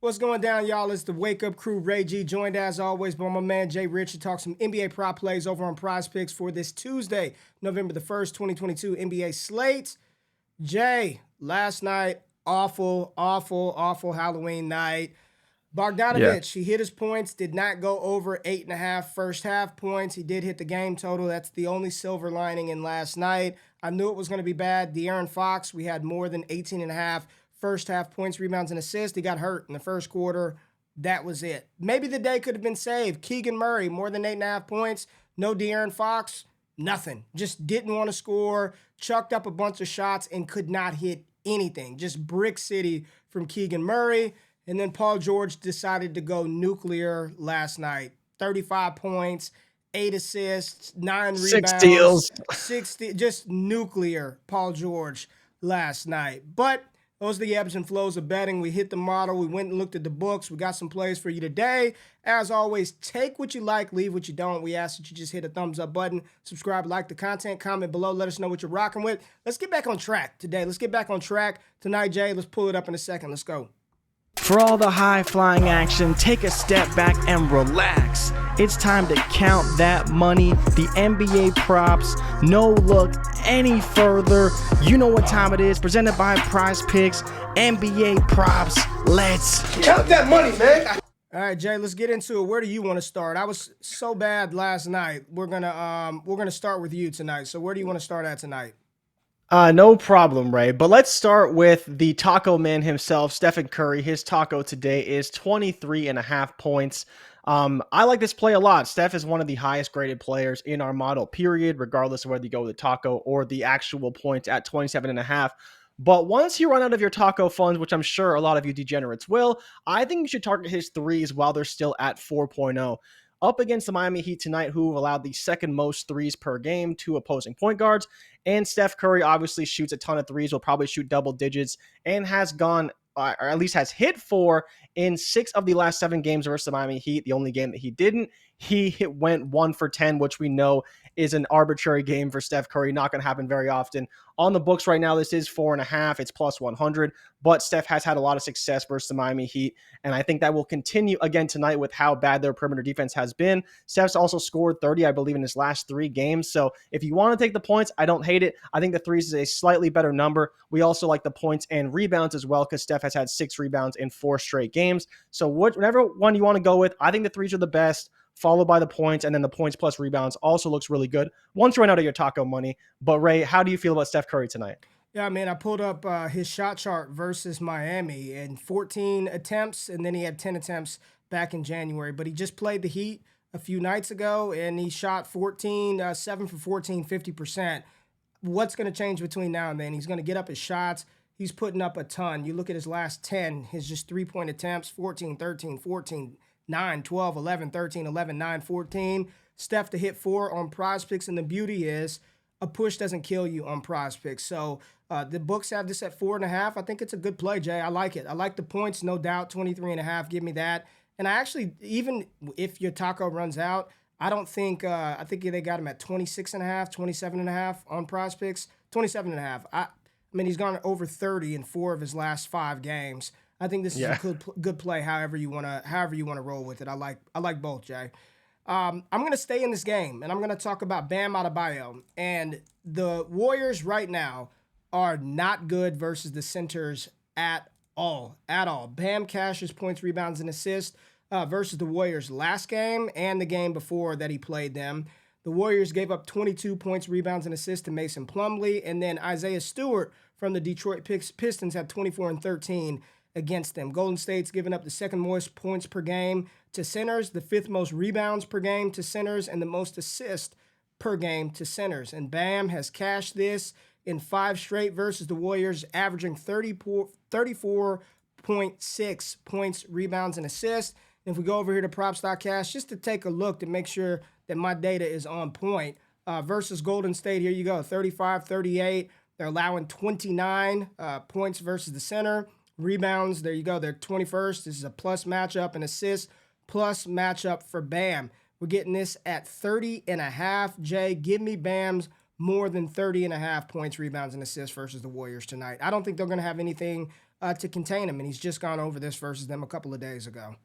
What's going down, y'all? It's the Wake Up Crew, Ray G, joined as always by my man Jay Rich to talk some NBA prop plays over on Prize Picks for this Tuesday, November the 1st, 2022 NBA slate. Jay, last night, awful Halloween night. Yeah. Bogdanovich, he hit his points, did not go over 8.5 first half points. He did hit the game total. That's the only silver lining in last night. I knew it was going to be bad. De'Aaron Fox, we had more than 18.5 first half points, rebounds, and assists. He got hurt in the first quarter. That was it. Maybe the day could have been saved. Keegan Murray, more than 8.5 points. No De'Aaron Fox, nothing. Just didn't want to score, chucked up a bunch of shots, and could not hit anything. Just brick city from Keegan Murray. And then Paul George decided to go nuclear last night. 35 points, 8 assists, 9 Six rebounds, steals. 60, just nuclear Paul George last night. But those are the ebbs and flows of betting. We hit the model. We went and looked at the books. We got some plays for you today. As always, take what you like, leave what you don't. We ask that you just hit a thumbs up button, subscribe, like the content, comment below. Let us know what you're rocking with. Let's get back on track today. Let's get back on track tonight, Jay. Let's pull it up in a second. Let's go. For all the high-flying action, take a step back and relax. It's time to count that money, the NBA props. No look any further. You know what time it is. Presented by Prize Picks, NBA props. Let's count that money, man. All right, Jay, let's get into it. Where do you want to start? I was so bad last night. We're gonna start with you tonight. So where do you want to start at tonight? No problem, Ray. But let's start with the taco man himself, Stephen Curry. His taco today is 23.5 points. I like this play a lot. Steph is one of the highest graded players in our model, period, regardless of whether you go with the taco or the actual points at 27.5. But once you run out of your taco funds, which I'm sure a lot of you degenerates will, I think you should target his threes while they're still at 4.0. Up against the Miami Heat tonight, who have allowed the second most threes per game to opposing point guards. And Steph Curry obviously shoots a ton of threes, will probably shoot double digits, and has gone, or at least has hit 4 in 6 of the last 7 games versus the Miami Heat. The only game that he didn't, went 1 for 10, which we know is an arbitrary game for Steph Curry. Not going to happen very often. On the books right now, this is 4.5. It's plus 100, but Steph has had a lot of success versus the Miami Heat, and I think that will continue again tonight with how bad their perimeter defense has been. Steph's also scored 30, I believe, in his last 3 games, so if you want to take the points, I don't hate it. I think the threes is a slightly better number. We also like the points and rebounds as well, because Steph has had 6 rebounds in 4 straight games, so whatever one you want to go with, I think the threes are the best, followed by the points, and then the points plus rebounds also looks really good once you run out of your taco money. But Ray, how do you feel about Steph Curry tonight? Yeah, man, I pulled up his shot chart versus Miami and 14 attempts, and then he had 10 attempts back in January. But he just played the Heat a few nights ago, and he shot 7 for 14, 50%. What's going to change between now and then? He's going to get up his shots. He's putting up a ton. You look at his last 10, his just three-point attempts, 14, 13, 14, 9, 12, 11, 13, 11, 9, 14. Steph to hit 4 on Prize Picks, and the beauty is a push doesn't kill you on Prize Picks. So the books have this at 4.5. I think it's a good play, Jay. I like it. I like the points, no doubt. 23.5. Give me that. And I actually, even if your taco runs out, I don't think I think they got him at 26.5, 27.5 on Prize Picks. 27.5. I mean, he's gone over 30 in 4 of his last 5 games. I think this is a good play. However you wanna roll with it. I like both, Jay. I'm gonna stay in this game, and I'm gonna talk about Bam Adebayo. And the Warriors right now are not good versus the centers at all. Bam cashes points, rebounds, and assists versus the Warriors last game and the game before that he played them. The Warriors gave up 22 points, rebounds, and assists to Mason Plumlee, and then Isaiah Stewart from the Detroit Pistons had 24 and 13 against them. Golden State's given up the second most points per game to centers, the 5th most rebounds per game to centers, and the most assists per game to centers. And Bam has cashed this in 5 straight versus the Warriors, averaging 34.6 points, rebounds, and assists. And if we go over here to props.cash, just to take a look to make sure that my data is on point, versus Golden State, here you go, 35, 38. They're allowing 29 points versus the center. Rebounds, there you go, they're 21st. This is a plus matchup, and assists plus matchup for Bam. We're getting this at 30.5. Jay, give me Bam's more than 30.5 points, rebounds, and assists versus the Warriors tonight. I don't think they're going to have anything to contain him, and he's just gone over this versus them a couple of days ago.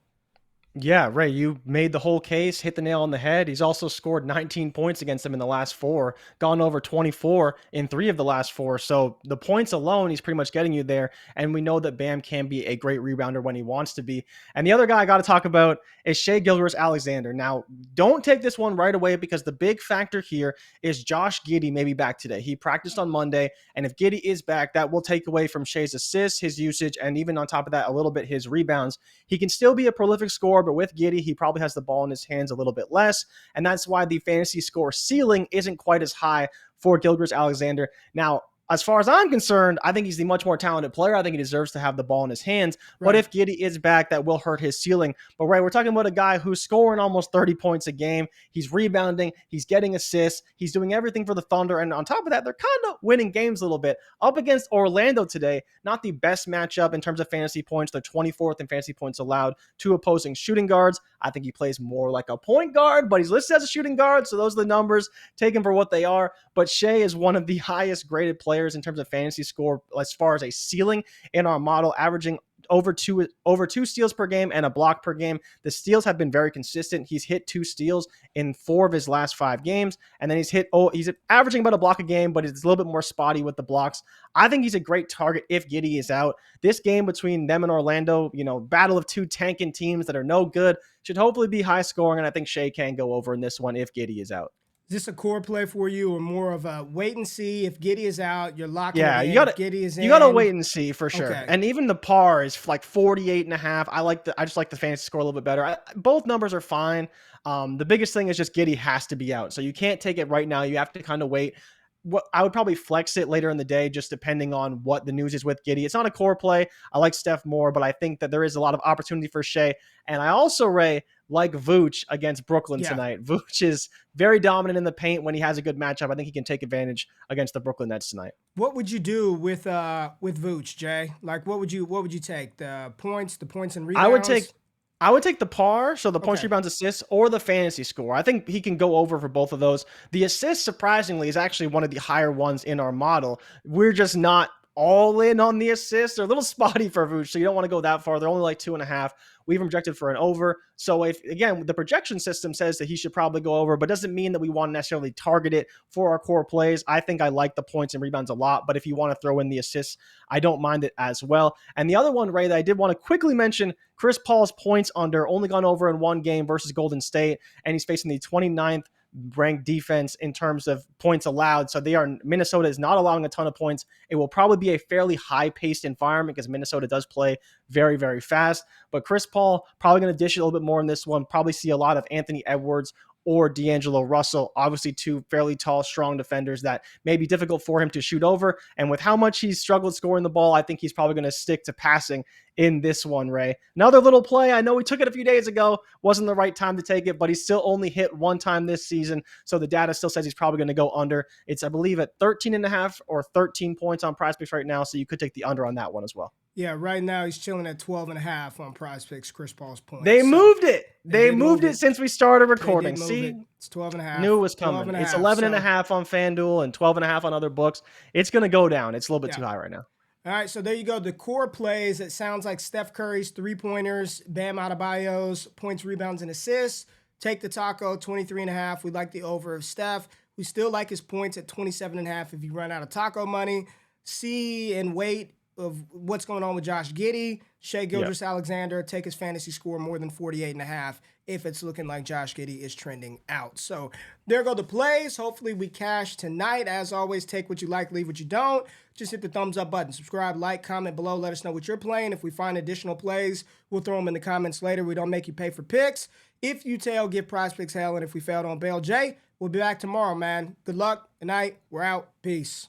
Yeah, Ray, you made the whole case, hit the nail on the head. He's also scored 19 points against them in the last four, gone over 24 in three of the last four. So the points alone, he's pretty much getting you there. And we know that Bam can be a great rebounder when he wants to be. And the other guy I got to talk about is Shai Gilgeous-Alexander. Now, don't take this one right away because the big factor here is Josh Giddey may be back today. He practiced on Monday, and if Giddey is back, that will take away from Shai's assists, his usage, and even on top of that, a little bit his rebounds. He can still be a prolific scorer, but with Giddey, he probably has the ball in his hands a little bit less, and that's why the fantasy score ceiling isn't quite as high for Gilgeous-Alexander. Now, as far as I'm concerned, I think he's the much more talented player. I think he deserves to have the ball in his hands. Right. But if Giddey is back, that will hurt his ceiling. But right, we're talking about a guy who's scoring almost 30 points a game. He's rebounding. He's getting assists. He's doing everything for the Thunder. And on top of that, they're kind of winning games a little bit. Up against Orlando today, not the best matchup in terms of fantasy points. They're 24th in fantasy points allowed to opposing shooting guards. I think he plays more like a point guard, but he's listed as a shooting guard. So those are the numbers. Take him for what they are. But Shai is one of the highest graded players in terms of fantasy score as far as a ceiling in our model, averaging over two steals per game and a block per game. The steals have been very consistent. He's hit 2 steals in 4 of his last 5 games, and then he's averaging about a block a game, but it's a little bit more spotty with the blocks. I think he's a great target if Giddey is out. This game between them and Orlando, battle of 2 tanking teams that are no good, should hopefully be high scoring, and I think Shai can go over in this one if Giddey is out. Is this a core play for you, or more of a wait and see? If Giddey is out, you're locking it in. Giddey is in. You gotta wait and see for sure. Okay. And even the par is like 48.5. I just like the fantasy score a little bit better. Both numbers are fine. The biggest thing is just Giddey has to be out, so you can't take it right now. You have to kind of wait. I would probably flex it later in the day, just depending on what the news is with Giddey. It's not a core play. I like Steph more, but I think that there is a lot of opportunity for Shai. And I also, Ray, like Vooch against Brooklyn tonight. Vooch is very dominant in the paint when he has a good matchup. I think he can take advantage against the Brooklyn Nets tonight. What would you do with Vooch, Jay? Like, what would you take? The points and rebounds? I would take the par, so the points, rebounds, assists, or the fantasy score. I think he can go over for both of those. The assist, surprisingly, is actually one of the higher ones in our model. We're just not all in on the assists. They're a little spotty for Vooch, so you don't want to go that far. They're only like 2.5. We've projected for an over. So if, again, the projection system says that he should probably go over, but doesn't mean that we want to necessarily target it for our core plays. I think I like the points and rebounds a lot, but if you want to throw in the assists, I don't mind it as well. And the other one, Ray, that I did want to quickly mention, Chris Paul's points under, only gone over in 1 game versus Golden State, and he's facing the 29th ranked defense in terms of points allowed. So Minnesota is not allowing a ton of points. It will probably be a fairly high-paced environment because Minnesota does play very, very fast. But Chris Paul probably going to dish it a little bit more in this one. Probably see a lot of Anthony Edwards or D'Angelo Russell, obviously 2 fairly tall, strong defenders that may be difficult for him to shoot over. And with how much he's struggled scoring the ball, I think he's probably going to stick to passing in this one, Ray. Another little play. I know we took it a few days ago. Wasn't the right time to take it, but he's still only hit 1 time this season. So the data still says he's probably going to go under. It's, I believe, at 13.5 or 13 points on PrizePicks right now. So you could take the under on that one as well. Yeah, right now he's chilling at 12.5 on PrizePicks, Chris Paul's points. They moved it. They moved it since we started recording. See, it's 12.5. Knew it was coming. It's 11.5 on FanDuel and 12.5 on other books. It's going to go down. It's a little bit too high right now. All right, so there you go. The core plays, it sounds like Steph Curry's 3-pointers, Bam Adebayo's points, rebounds, and assists. Take the taco, 23.5. We like the over of Steph. We still like his points at 27.5 if you run out of taco money. See and wait of what's going on with Josh Giddey. Shai Gilgeous-Alexander, take his fantasy score more than 48.5 if it's looking like Josh Giddey is trending out. So there go the plays. Hopefully we cash tonight. As always, take what you like, leave what you don't. Just hit the thumbs up button. Subscribe, like, comment below. Let us know what you're playing. If we find additional plays, we'll throw them in the comments later. We don't make you pay for picks. If you tail, give PrizePicks hell. And if we fail, don't bail. Jay, we'll be back tomorrow, man. Good luck. Good night. We're out. Peace.